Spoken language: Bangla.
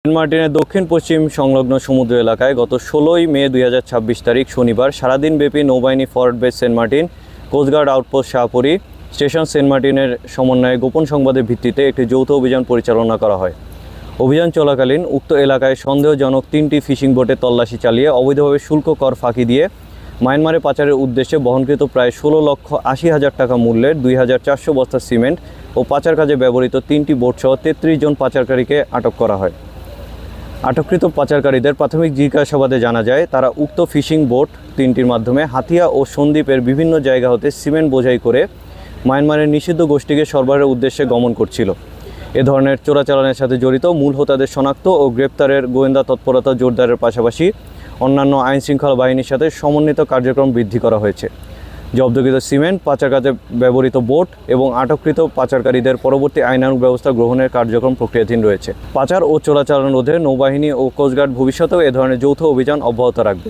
সেন্ট মার্টিনের দক্ষিণ পশ্চিম সংলগ্ন সমুদ্র এলাকায় গত 16ই মে 2026 তারিখ শনিবার সারাদিনব্যাপী নৌবাহিনী forward base Saint Martin, coastguard outpost Shahpuri, station Saint মার্টিনের সমন্বয়ে গোপন সংবাদের ভিত্তিতে একটি যৌথ অভিযান পরিচালনা করা হয়। অভিযান চলাকালীন উক্ত এলাকায় সন্দেহজনক 3টি ফিশিং বোটে তল্লাশি চালিয়ে অবৈধভাবে শুল্ক কর ফাঁকি দিয়ে মায়ানমারে পাচারের উদ্দেশ্যে বহনকৃত প্রায় 16,80,000 টাকা মূল্যের 2,400 বস্তা সিমেন্ট ও পাচার কাজে ব্যবহৃত 3টি বোটসহ 33 জন পাচারকারীকে আটক করা হয়। আটককৃত পাচারকারীদের প্রাথমিক জিজ্ঞাসাবাদে জানা যায়, তারা উক্ত ফিশিং বোট 3টির মাধ্যমে হাতিয়া ও সন্দ্বীপের বিভিন্ন জায়গা হতে সিমেন্ট বোঝাই করে মায়ানমারের নিষিদ্ধ গোষ্ঠীকে সরবরাহের উদ্দেশ্যে গমন করছিল। এ ধরনের চোরাচালানের সাথে জড়িত মূল হোতাদের শনাক্ত ও গ্রেপ্তারের গোয়েন্দা তৎপরতা জোরদারের পাশাপাশি অন্যান্য আইনশৃঙ্খলা বাহিনীর সাথে সমন্বিত কার্যক্রম বৃদ্ধি করা হয়েছে। জব্দকৃত সিমেন্ট, পাচার কাজে ব্যবহৃত বোট এবং আটককৃত পাচারকারীদের পরবর্তী আইনানুগ ব্যবস্থা গ্রহণের কার্যক্রম প্রক্রিয়াধীন রয়েছে। পাচার ও চোরাচালান রোধে নৌবাহিনী ও কোস্টগার্ড ভবিষ্যতেও এ ধরনের যৌথ অভিযান অব্যাহত রাখবে।